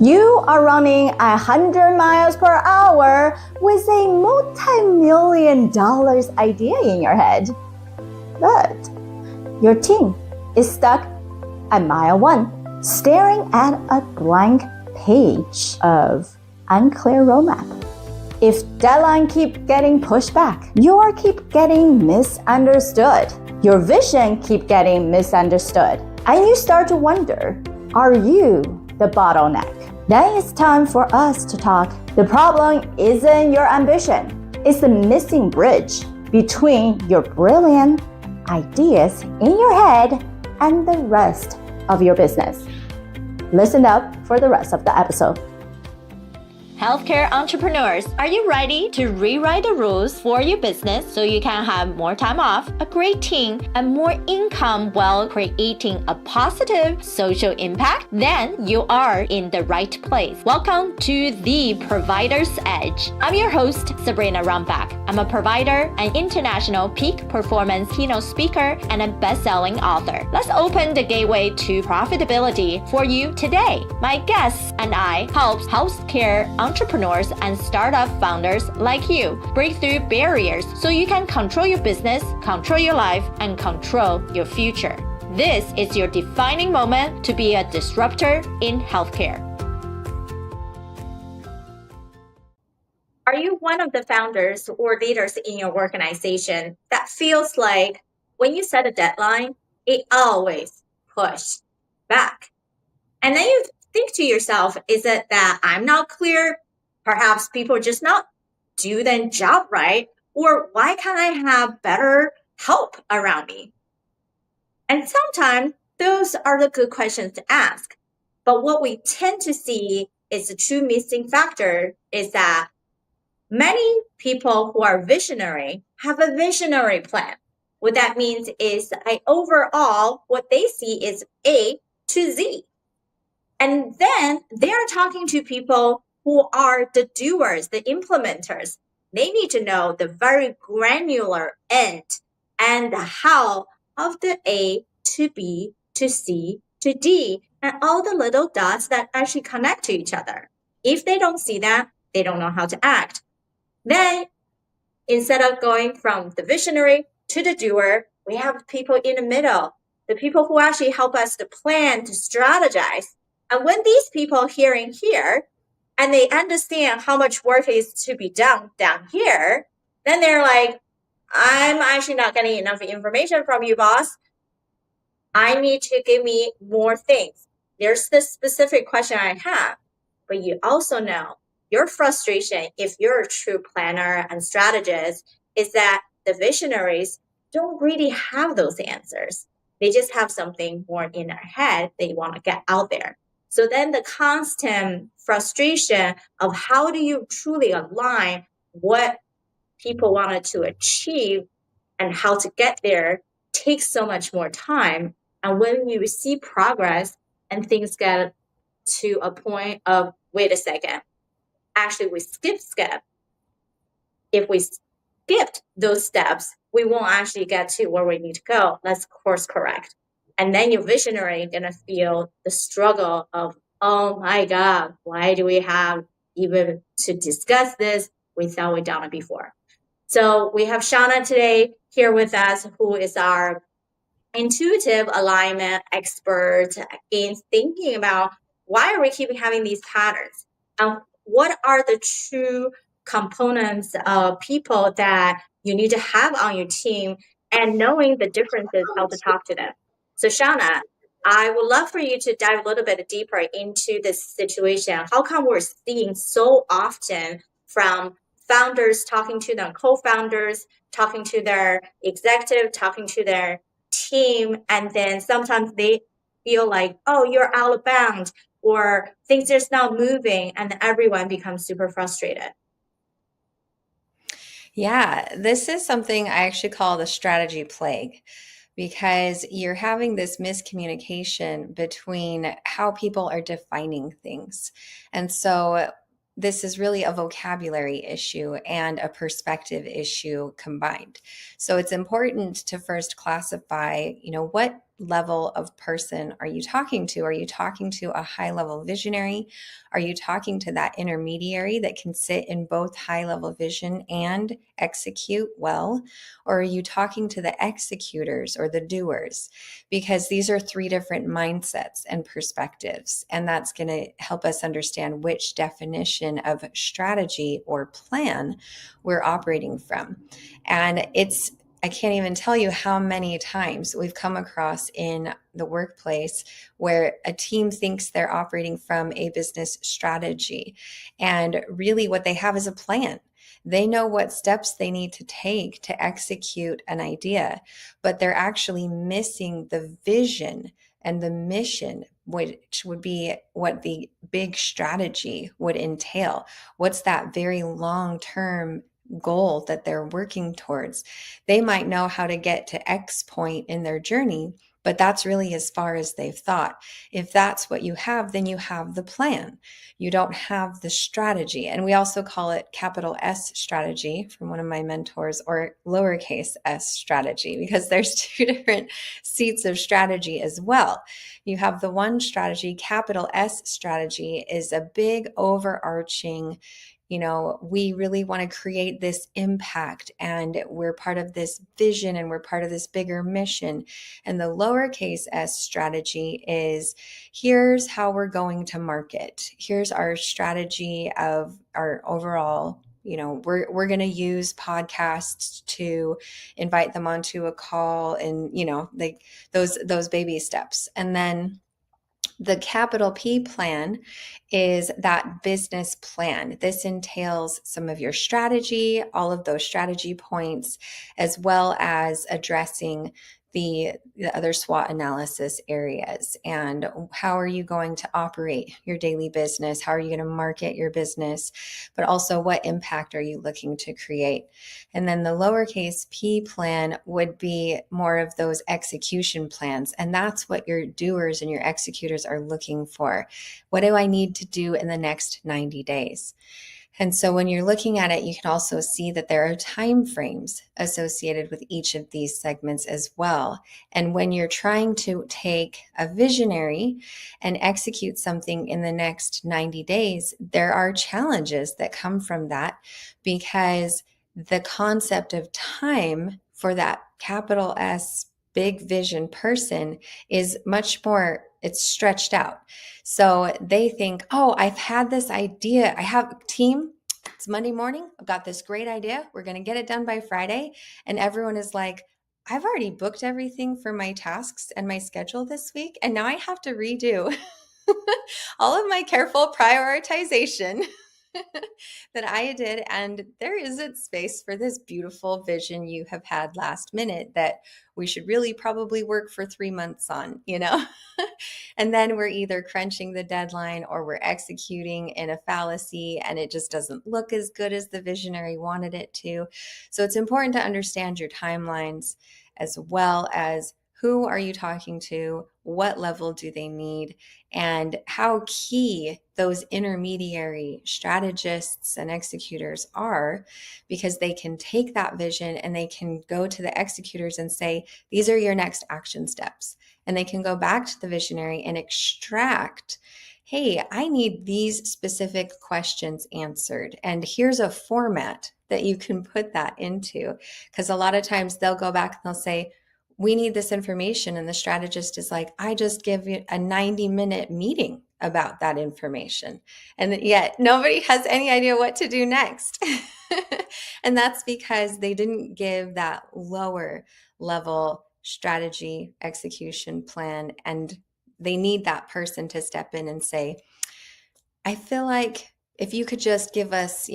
You are running 100 miles per hour with a multi-million dollars idea in your head. But your team is stuck at mile 1, staring at a blank page of unclear roadmap. If deadline keep getting pushed back, you keep getting misunderstood. Your vision keep getting misunderstood. And you start to wonder, are you the bottleneck? Then it's time for us to talk. The problem isn't your ambition. It's the missing bridge between your brilliant ideas in your head and the rest of your business. Listen up for the rest of the episode. Healthcare entrepreneurs, are you ready to rewrite the rules for your business so you can have more time off, a great team, and more income while creating a positive social impact? Then you are in the right place. Welcome to The Provider's Edge. I'm your host, Sabrina Rumbach. I'm a provider, an international peak performance keynote speaker, and a best-selling author. Let's open the gateway to profitability for you today. My guests and I help healthcare entrepreneurs and startup founders like you break through barriers so you can control your business, control your life, and control your future. This is your defining moment to be a disruptor in healthcare. Are you one of the founders or leaders in your organization that feels like when you set a deadline, it always pushed back? And then you think to yourself, is it that I'm not clear? Perhaps people just not do their job right? Or why can't I have better help around me? And sometimes those are the good questions to ask. But what we tend to see is the true missing factor is that many people who are visionary have a visionary plan. What that means is overall, what they see is A to Z. And then they're talking to people who are the doers, the implementers. They need to know the very granular end and the how of the A to B to C to D and all the little dots that actually connect to each other. If they don't see that, they don't know how to act. Then instead of going from the visionary to the doer, we have people in the middle, the people who actually help us to plan, to strategize. And when these people hearing here, and they understand how much work is to be done down here, then they're like, I'm actually not getting enough information from you, boss. I need to give me more things. There's this specific question I have, but you also know your frustration, if you're a true planner and strategist, is that the visionaries don't really have those answers. They just have something more in their head they want to get out there. So then the constant frustration of how do you truly align what people wanted to achieve and how to get there takes so much more time. And when you see progress and things get to a point of, wait a second, actually we skipped step. If we skipped those steps, we won't actually get to where we need to go. Let's course correct. And then your visionary is going to feel the struggle of, oh my God, why do we have even to discuss this? We thought we'd done it before. So we have Shawna today here with us, who is our intuitive alignment expert in thinking about why are we keeping having these patterns? And what are the true components of people that you need to have on your team and knowing the differences, how to talk to them. So Shawna, I would love for you to dive a little bit deeper into this situation. How come we're seeing so often from founders talking to their co-founders, talking to their executive, talking to their team, and then sometimes they feel like, oh, you're out of bounds, or things just not moving, and everyone becomes super frustrated. Yeah, this is something I actually call the strategy plague, because you're having this miscommunication between how people are defining things. And so this is really a vocabulary issue and a perspective issue combined. So it's important to first classify, what level of person are you talking to? Are you talking to a high level visionary? Are you talking to that intermediary that can sit in both high level vision and execute well? Or are you talking to the executors or the doers? Because these are three different mindsets and perspectives. And that's going to help us understand which definition of strategy or plan we're operating from. And I can't even tell you how many times we've come across in the workplace where a team thinks they're operating from a business strategy. And really, what they have is a plan. They know what steps they need to take to execute an idea, but they're actually missing the vision and the mission, which would be what the big strategy would entail. What's that very long-term goal that they're working towards? They might know how to get to X point in their journey, but that's really as far as they've thought. If that's what you have, then you have the plan. You don't have the strategy. And we also call it capital S strategy from one of my mentors, or lowercase s strategy, because there's two different seats of strategy as well. You have the one strategy, capital S strategy, is a big overarching, we really want to create this impact, and we're part of this vision, and we're part of this bigger mission. And the lowercase s strategy is, here's how we're going to market. Here's our strategy of our overall, we're going to use podcasts to invite them onto a call, and, like those baby steps. And then the capital P plan is that business plan. This entails some of your strategy, all of those strategy points, as well as addressing the other SWOT analysis areas. And how are you going to operate your daily business? How are you going to market your business? But also, what impact are you looking to create? And then the lowercase p plan would be more of those execution plans. And that's what your doers and your executors are looking for. What do I need to do in the next 90 days? And so when you're looking at it, you can also see that there are time frames associated with each of these segments as well. And when you're trying to take a visionary and execute something in the next 90 days, there are challenges that come from that, because the concept of time for that capital S big vision person is much more, it's stretched out. So they think, oh, I've had this idea. I have a team. It's Monday morning. I've got this great idea. We're going to get it done by Friday. And everyone is like, I've already booked everything for my tasks and my schedule this week. And now I have to redo all of my careful prioritization that I did. And there isn't space for this beautiful vision you have had last minute that we should really probably work for 3 months on, And then we're either crunching the deadline or we're executing in a fallacy, and it just doesn't look as good as the visionary wanted it to. So it's important to understand your timelines, as well as who are you talking to, what level do they need, and how key those intermediary strategists and executors are, because they can take that vision and they can go to the executors and say, these are your next action steps. And they can go back to the visionary and extract, hey, I need these specific questions answered. And here's a format that you can put that into. Because a lot of times they'll go back and they'll say, we need this information. And the strategist is like, I just give you a 90-minute meeting about that information. And yet nobody has any idea what to do next. And that's because they didn't give that lower level strategy, execution plan. And they need that person to step in and say, I feel like if you could just give us,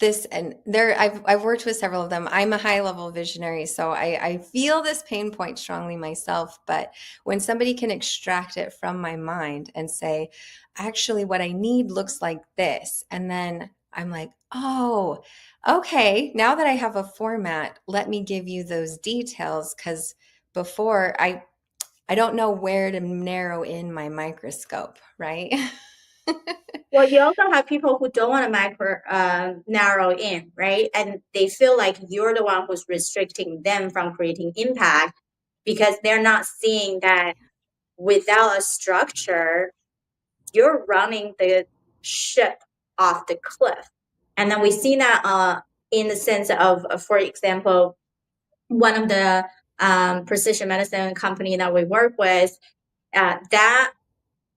this, and there, I've worked with several of them. I'm a high level visionary, so I feel this pain point strongly myself. But when somebody can extract it from my mind and say, actually, what I need looks like this, and then I'm like, oh, okay, now that I have a format, let me give you those details, because before I don't know where to narrow in my microscope, right? Well, you also have people who don't want to narrow in, right? And they feel like you're the one who's restricting them from creating impact. because they're not seeing that without a structure, you're running the ship off the cliff. And then we see that in the sense of, for example, one of the precision medicine company that we work with, that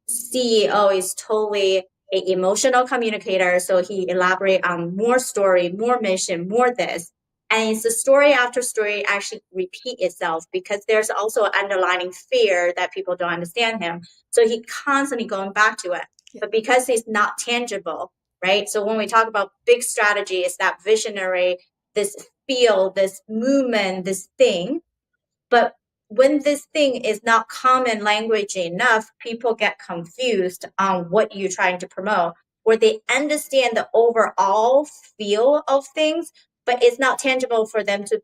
CEO is totally an emotional communicator. So he elaborate on more story, more mission, more this. And it's the story after story actually repeat itself because there's also an underlying fear that people don't understand him. So he constantly going back to it. But because it's not tangible, right? So when we talk about big strategy, it's that visionary, this feel, this movement, this thing. But when this thing is not common language enough, people get confused on what you're trying to promote, where they understand the overall feel of things, but it's not tangible for them to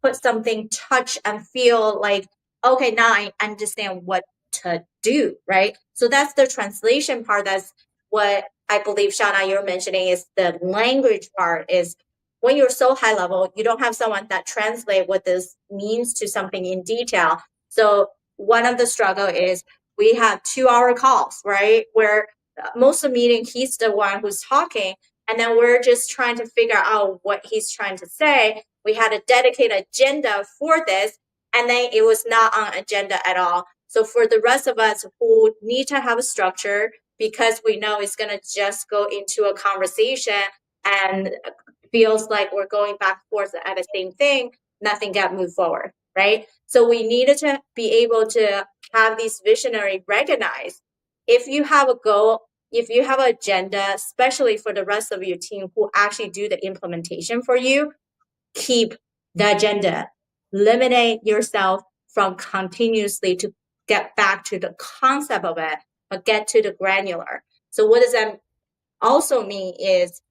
put something, touch and feel like, okay, now I understand what to do, right? So that's the translation part. That's what I believe, Shawna, you're mentioning is the language part is when you're so high level, you don't have someone that translate what this means to something in detail. So one of the struggle is we have 2-hour calls, right? Where most of the meeting, he's the one who's talking. And then we're just trying to figure out what he's trying to say. We had a dedicated agenda for this, and then it was not on agenda at all. So for the rest of us who need to have a structure, because we know it's going to just go into a conversation and feels like we're going back and forth at the same thing, nothing got moved forward, right? So we needed to be able to have these visionary recognize if you have a goal, if you have an agenda, especially for the rest of your team who actually do the implementation for you, keep the agenda. Eliminate yourself from continuously to get back to the concept of it, but get to the granular. So what does that also mean is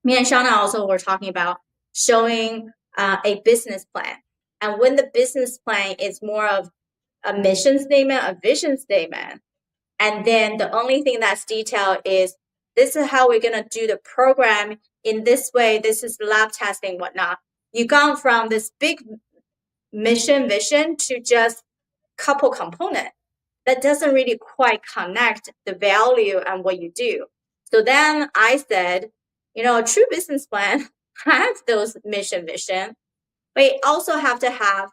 me and Shawna also were talking about showing a business plan. And when the business plan is more of a mission statement, a vision statement, and then the only thing that's detailed is this is how we're going to do the program in this way. This is lab testing, whatnot. You've gone from this big mission vision to just couple component that doesn't really quite connect the value and what you do. So then I said, a true business plan has those mission vision, but you also have to have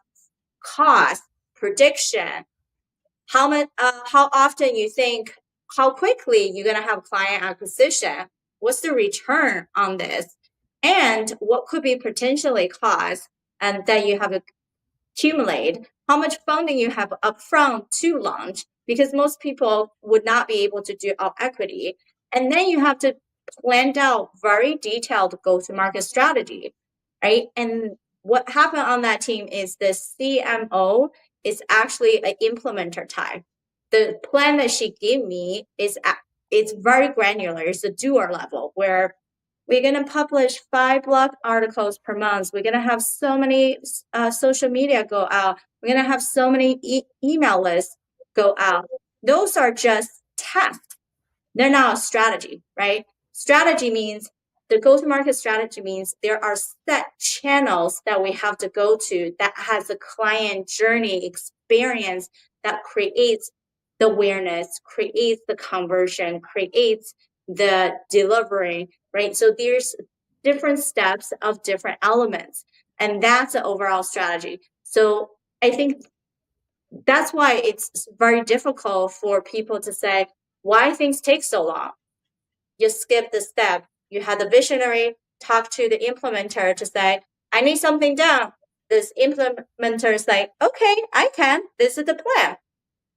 cost prediction, how often you think, how quickly you're going to have client acquisition, what's the return on this, and what could be potentially cost and that you have accumulate, how much funding you have upfront to launch, because most people would not be able to do all equity. And then you have to plan out very detailed go-to-market strategy, right? And what happened on that team is the CMO is actually an implementer type. The plan that she gave me it's very granular. It's a doer level where we're going to publish 5 blog articles per month. We're going to have so many social media go out. We're going to have so many email lists go out. Those are just tests. They're not a strategy, right? Strategy means the go-to-market strategy means there are set channels that we have to go to that has a client journey experience that creates the awareness, creates the conversion, creates the delivery, right? So there's different steps of different elements, and that's the overall strategy. So I think that's why it's very difficult for people to say why things take so long. You skip the step. You had the visionary talk to the implementer to say, I need something done. This implementer is like, okay, I can. This is the plan.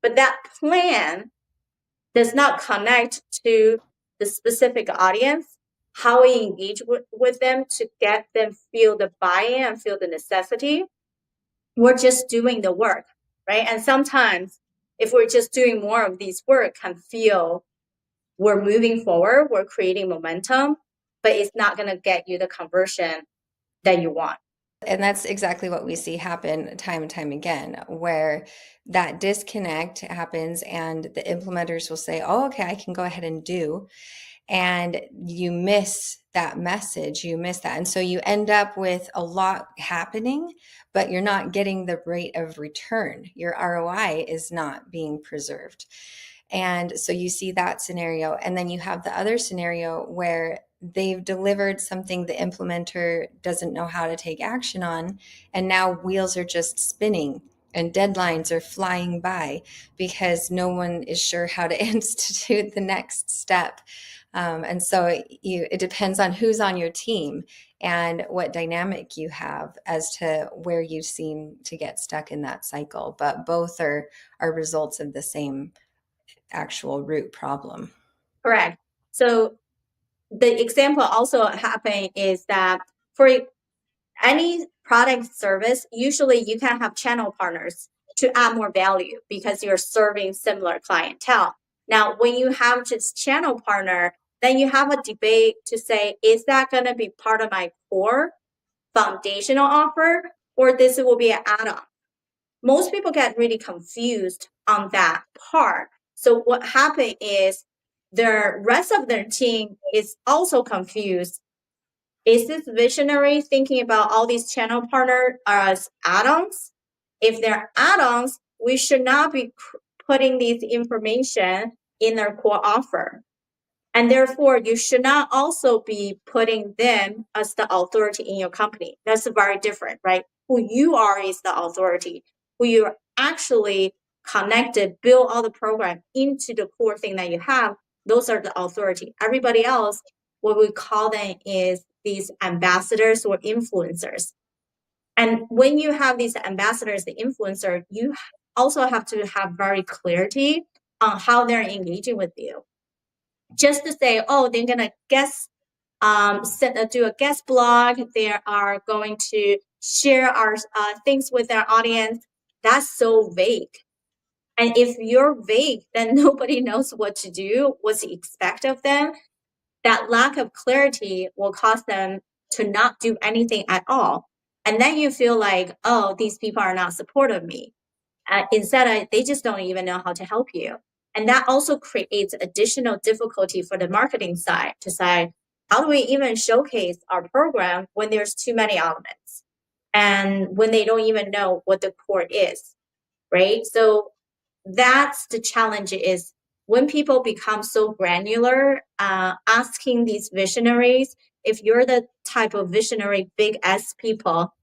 But that plan does not connect to the specific audience, how we engage with them to get them feel the buy-in and feel the necessity. We're just doing the work, right? And sometimes if we're just doing more of these work can feel we're moving forward, we're creating momentum, but it's not going to get you the conversion that you want. And that's exactly what we see happen time and time again, where that disconnect happens and the implementers will say, oh, okay, I can go ahead and do. and you miss that message, you miss that. And so you end up with a lot happening, but you're not getting the rate of return. Your ROI is not being preserved. And so you see that scenario. And then you have the other scenario where they've delivered something the implementer doesn't know how to take action on. And now wheels are just spinning and deadlines are flying by because no one is sure how to institute the next step. And so it depends on who's on your team and what dynamic you have as to where you seem to get stuck in that cycle. But both are results of the same actual root problem. Correct. So the example also happen is that for any product service, usually you can have channel partners to add more value because you're serving similar clientele. Now, when you have just channel partner, then you have a debate to say, is that going to be part of my core foundational offer, or this will be an add-on? Most people get really confused on that part. So what happened is the rest of their team is also confused. Is this visionary thinking about all these channel partners as add-ons? If they're add-ons, we should not be putting these information in their core offer. And therefore, you should not also be putting them as the authority in your company. That's very different, right? Who you are is the authority. Who you're actually connected, build all the program into the core thing that you have, those are the authority. Everybody else, what we call them is these ambassadors or influencers. And when you have these ambassadors, the influencer, you also have to have very clarity on how they're engaging with you. Just to say, oh, they're gonna do a guest blog, they are going to share our things with their audience. That's so vague. And if you're vague, then nobody knows what to do, what to expect of them. That lack of clarity will cause them to not do anything at all. And then you feel like, oh, these people are not supportive of me. Instead, they just don't even know how to help you. And that also creates additional difficulty for the marketing side to say, how do we even showcase our program when there's too many elements and when they don't even know what the core is, right? So that's the challenge is when people become so granular, asking these visionaries, if you're the type of visionary big S people,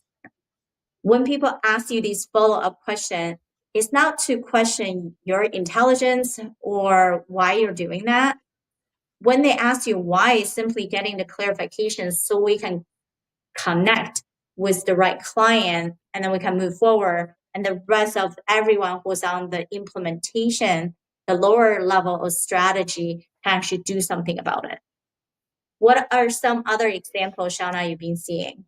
when people ask you these follow-up questions, it's not to question your intelligence or why you're doing that. When they ask you why, it's simply getting the clarification so we can connect with the right client and then we can move forward. And the rest of everyone who's on the implementation, the lower level of strategy, can actually do something about it. What are some other examples, Shawna, you've been seeing?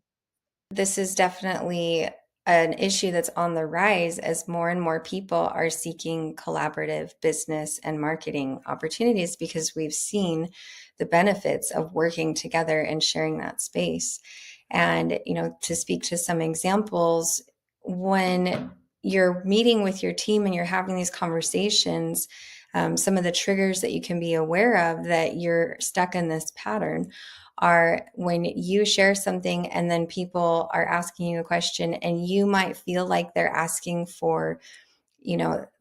This is definitely an issue that's on the rise as more and more people are seeking collaborative business and marketing opportunities because we've seen the benefits of working together and sharing that space. And, to speak to some examples, when you're meeting with your team and you're having these conversations, some of the triggers that you can be aware of that you're stuck in this pattern are when you share something and then people are asking you a question and you might feel like they're asking for,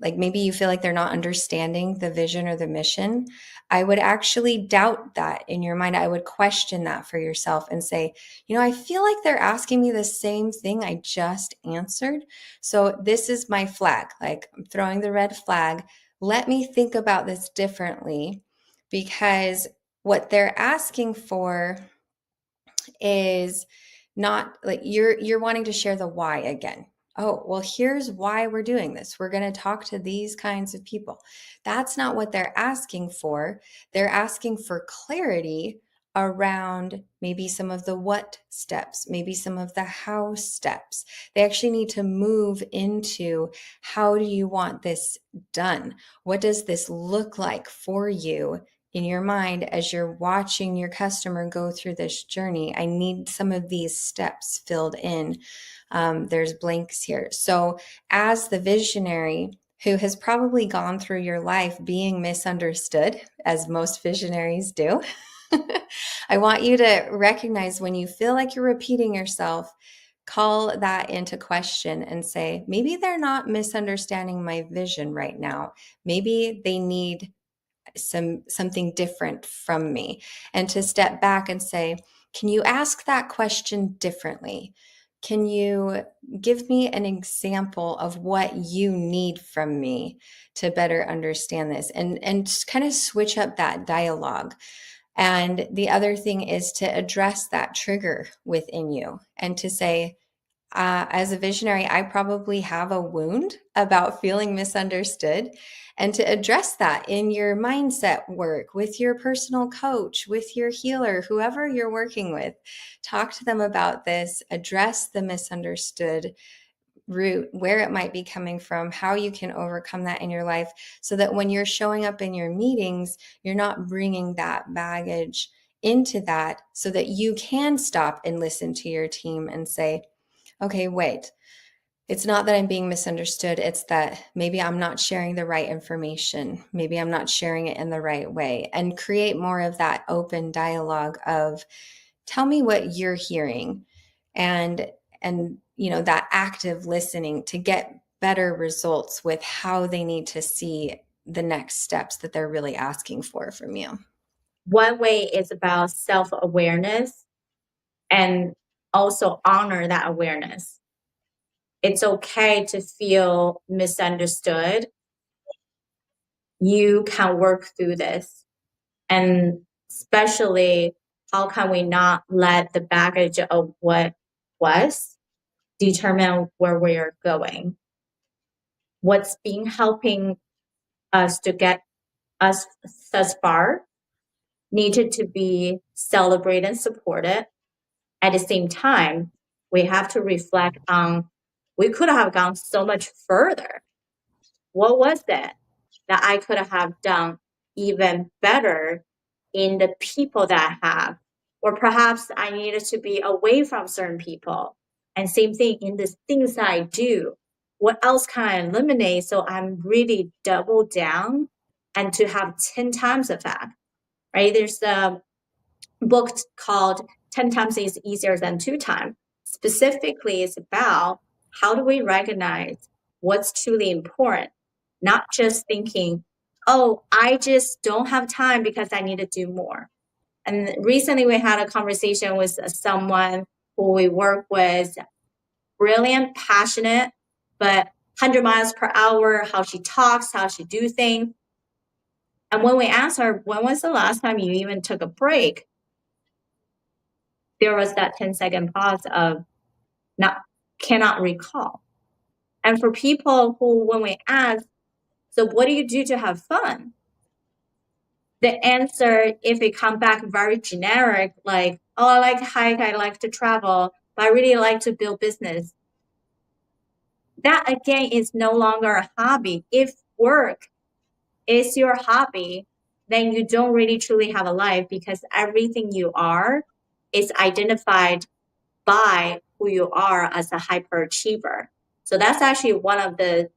like maybe you feel like they're not understanding the vision or the mission. I would actually doubt that in your mind. I would question that for yourself and say, I feel like they're asking me the same thing I just answered. So this is my flag. Like I'm throwing the red flag. Let me think about this differently, because what they're asking for is not like you're wanting to share the why again. Oh, well, here's why we're doing this. We're going to talk to these kinds of people. That's not what they're asking for. They're asking for clarity around maybe some of the what steps, maybe some of the how steps. They actually need to move into how do you want this done? What does this look like for you in your mind as you're watching your customer go through this journey? I need some of these steps filled in. There's blanks here. So as the visionary who has probably gone through your life being misunderstood, as most visionaries do, I want you to recognize when you feel like you're repeating yourself, call that into question and say, maybe they're not misunderstanding my vision right now. Maybe they need something different from me. And to step back and say, can you ask that question differently? Can you give me an example of what you need from me to better understand this? And just kind of switch up that dialogue. And the other thing is to address that trigger within you and to say, as a visionary, I probably have a wound about feeling misunderstood, and to address that in your mindset work with your personal coach, with your healer, whoever you're working with. Talk to them about this, address the misunderstood root, where it might be coming from, how you can overcome that in your life, so that when you're showing up in your meetings, you're not bringing that baggage into that, so that you can stop and listen to your team and say, okay, wait, it's not that I'm being misunderstood. It's that maybe I'm not sharing the right information. Maybe I'm not sharing it in the right way, and create more of that open dialogue of, tell me what you're hearing, and that active listening to get better results with how they need to see the next steps that they're really asking for from you. One way is about self-awareness and also honor that awareness. It's okay to feel misunderstood. You can work through this. And especially, how can we not let the baggage of what was determine where we are going? What's been helping us to get us thus far needed to be celebrated and supported. At the same time, we have to reflect on, we could have gone so much further. What was that I could have done even better in the people that I have? Or perhaps I needed to be away from certain people. And same thing in the things that I do. What else can I eliminate so I'm really double down and to have 10 times of that, right? There's a book called 10 times is easier than 2 times. Specifically, it's about how do we recognize what's truly important, not just thinking, oh, I just don't have time because I need to do more. And recently we had a conversation with someone who we work with, brilliant, passionate, but 100 miles per hour, how she talks, how she do things. And when we asked her, when was the last time you even took a break? There was that 10-second pause of cannot recall. And for people who, when we ask, so what do you do to have fun? The answer, if it comes back very generic, like, oh, I like to hike, I like to travel, but I really like to build business. That again is no longer a hobby. If work is your hobby, then you don't really truly have a life, because everything you are is identified by who you are as a hyperachiever. So that's actually one of the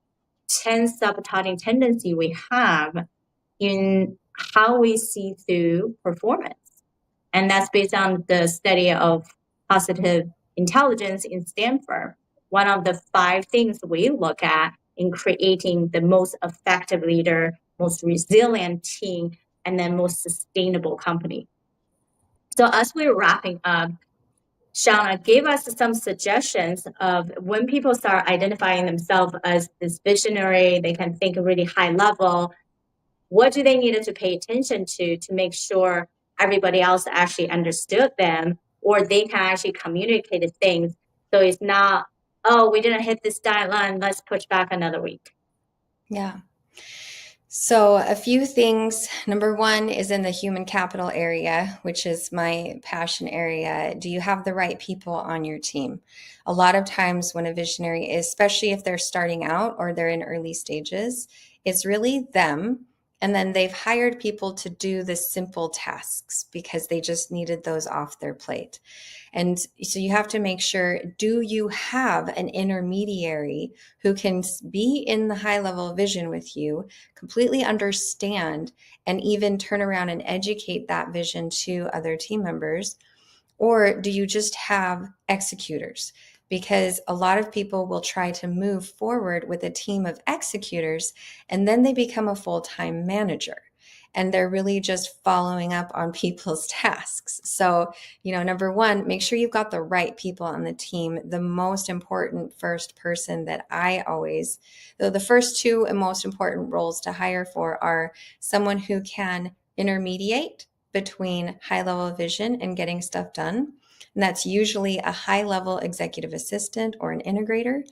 10 sabotaging tendencies we have in how we see through performance. And that's based on the study of positive intelligence in Stanford. One of the 5 things we look at in creating the most effective leader, most resilient team, and then most sustainable company. So as we're wrapping up, Shawna gave us some suggestions of when people start identifying themselves as this visionary, they can think really high level. What do they need to pay attention to make sure everybody else actually understood them, or they can actually communicate things so it's not, oh, we didn't hit this deadline, let's push back another week. Yeah. So a few things. Number 1 is in the human capital area, which is my passion area. Do you have the right people on your team? A lot of times when a visionary is, especially if they're starting out or they're in early stages, it's really them And then they've hired people to do the simple tasks because they just needed those off their plate. And so you have to make sure, do you have an intermediary who can be in the high level vision with you, completely understand, and even turn around and educate that vision to other team members? Or do you just have executors? Because a lot of people will try to move forward with a team of executors and then they become a full-time manager and they're really just following up on people's tasks. So, number one, make sure you've got the right people on the team. The most important first person that the first two and most important roles to hire for are someone who can intermediate between high level vision and getting stuff done. And that's usually a high level executive assistant or an integrator.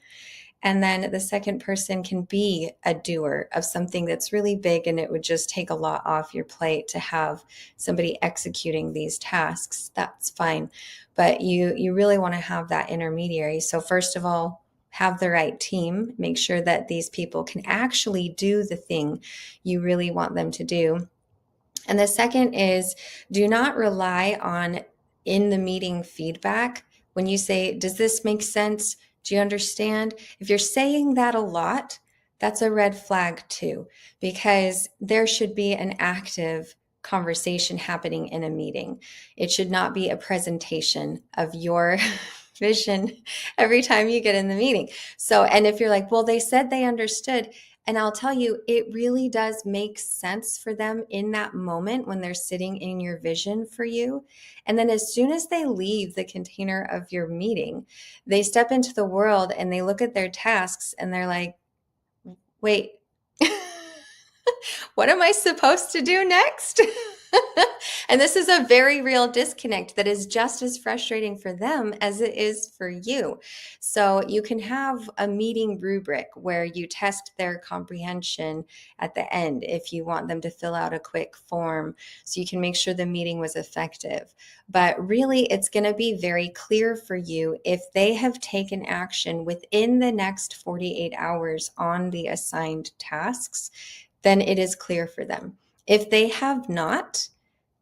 And then the second person can be a doer of something that's really big, and it would just take a lot off your plate to have somebody executing these tasks. That's fine. But you really want to have that intermediary. So first of all, have the right team. Make sure that these people can actually do the thing you really want them to do. And the second is, do not rely on in the meeting feedback. When you say, does this make sense? Do you understand? If you're saying that a lot, that's a red flag too, because there should be an active conversation happening in a meeting. It should not be a presentation of your vision every time you get in the meeting. So, and if you're like, well, they said they understood, and I'll tell you, it really does make sense for them in that moment when they're sitting in your vision for you. And then as soon as they leave the container of your meeting, they step into the world and they look at their tasks and they're like, wait, what am I supposed to do next? And this is a very real disconnect that is just as frustrating for them as it is for you. So you can have a meeting rubric where you test their comprehension at the end if you want them to fill out a quick form so you can make sure the meeting was effective. But really, it's going to be very clear for you if they have taken action within the next 48 hours on the assigned tasks, then it is clear for them. If they have not,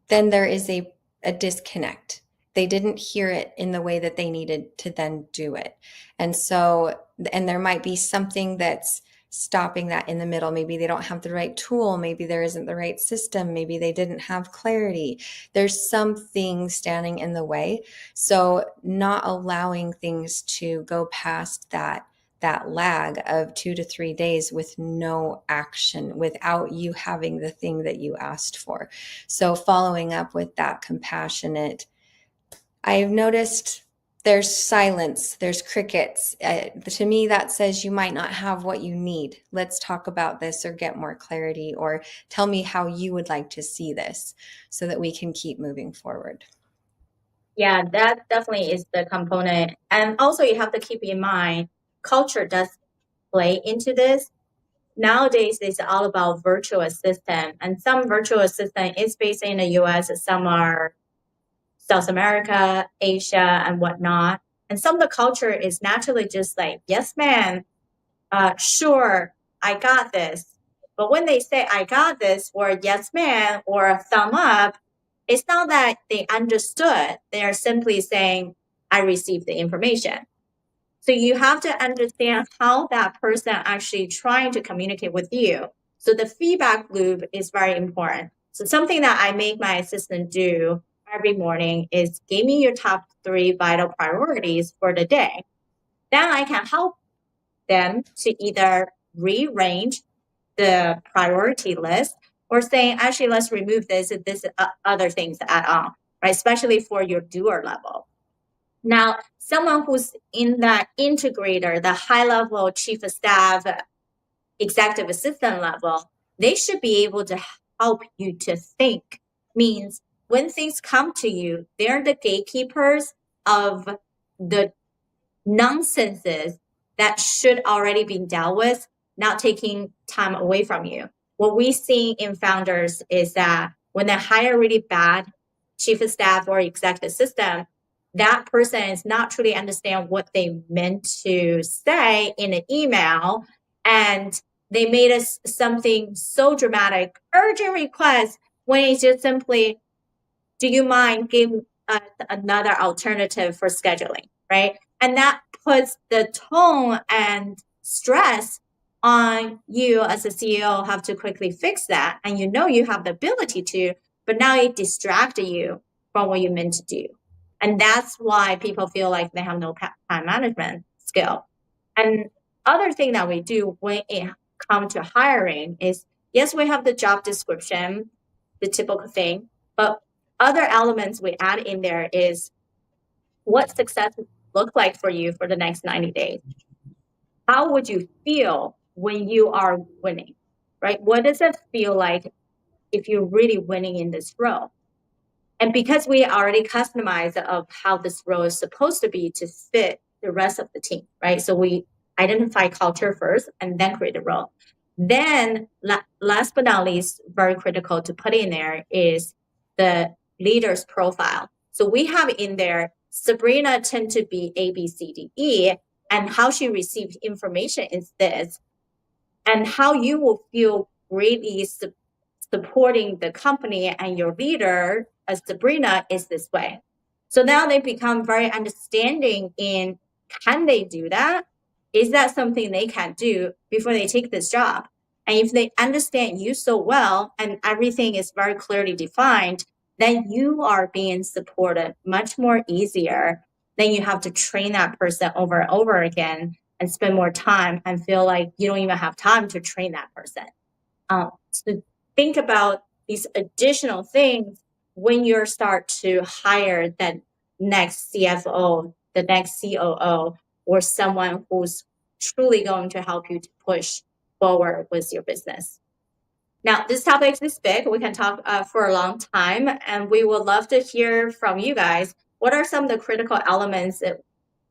then there is a disconnect. They didn't hear it in the way that they needed to then do it. And there might be something that's stopping that in the middle. Maybe they don't have the right tool. Maybe there isn't the right system. Maybe they didn't have clarity. There's something standing in the way. So not allowing things to go past that lag of 2 to 3 days with no action, without you having the thing that you asked for. So following up with that compassionate, I've noticed there's silence, there's crickets. To me, that says you might not have what you need. Let's talk about this or get more clarity, or tell me how you would like to see this so that we can keep moving forward. Yeah, that definitely is the component. And also you have to keep in mind, culture does play into this. Nowadays, it's all about virtual assistant, and some virtual assistant is based in the US, some are South America, Asia, and whatnot. And some of the culture is naturally just like, yes, ma'am, sure, I got this. But when they say I got this, or yes, ma'am, or a thumb up, it's not that they understood. They are simply saying, I received the information. So you have to understand how that person actually trying to communicate with you. So the feedback loop is very important. So something that I make my assistant do every morning is give me your top 3 vital priorities for the day. Then I can help them to either rearrange the priority list or say, actually, let's remove this other things to add on, right? Especially for your doer level. Now, someone who's in that integrator, the high level chief of staff, executive assistant level, they should be able to help you to think. Means when things come to you, they're the gatekeepers of the nonsenses that should already be dealt with, not taking time away from you. What we see in founders is that when they hire really bad chief of staff or executive assistant, that person is not truly understand what they meant to say in an email, and they made us something so dramatic, urgent request, when it's just simply, do you mind giving us another alternative for scheduling, right? And that puts the tone and stress on you as a CEO have to quickly fix that. And you know you have the ability to, but now it distracted you from what you meant to do. And that's why people feel like they have no time management skill. And other thing that we do when it comes to hiring is, yes, we have the job description, the typical thing, but other elements we add in there is what success look like for you for the next 90 days. How would you feel when you are winning, right? What does it feel like if you're really winning in this role? And because we already customized of how this role is supposed to be to fit the rest of the team, right? So we identify culture first and then create a role. Then last but not least, very critical to put in there is the leader's profile. So we have in there, Sabrina tend to be A, B, C, D, E, and how she received information is this, and how you will feel greatly supporting the company and your leader as Sabrina is this way. So now they become very understanding in, can they do that? Is that something they can do before they take this job? And if they understand you so well and everything is very clearly defined, then you are being supported much more easier. Then you have to train that person over and over again and spend more time and feel like you don't even have time to train that person. So think about these additional things when you start to hire that next CFO, the next COO, or someone who's truly going to help you to push forward with your business. Now, this topic is big. We can talk for a long time, and we would love to hear from you guys. What are some of the critical elements that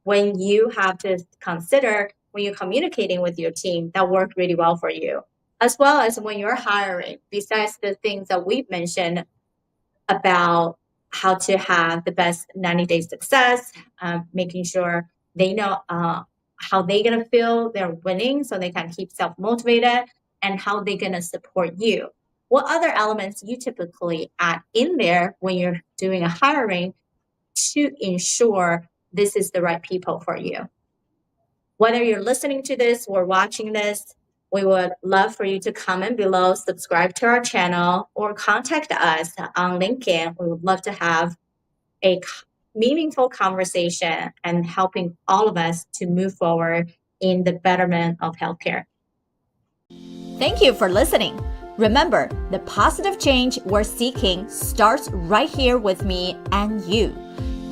when you have to consider when you're communicating with your team that work really well for you, as well as when you're hiring, besides the things that we've mentioned about how to have the best 90-day success, making sure they know how they're going to feel they're winning so they can keep self-motivated, and how they're going to support you. What other elements you typically add in there when you're doing a hiring to ensure this is the right people for you? Whether you're listening to this or watching this, we would love for you to comment below, subscribe to our channel, or contact us on LinkedIn. We would love to have a meaningful conversation and helping all of us to move forward in the betterment of healthcare. Thank you for listening. Remember, the positive change we're seeking starts right here with me and you.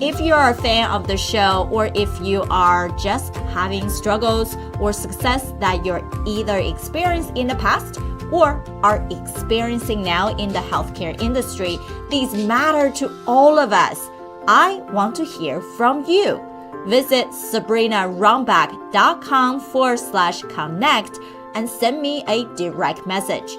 If you are a fan of the show, or if you are just having struggles or success that you're either experienced in the past or are experiencing now in the healthcare industry, these matter to all of us. I want to hear from you. Visit sabrinarumback.com/connect and send me a direct message.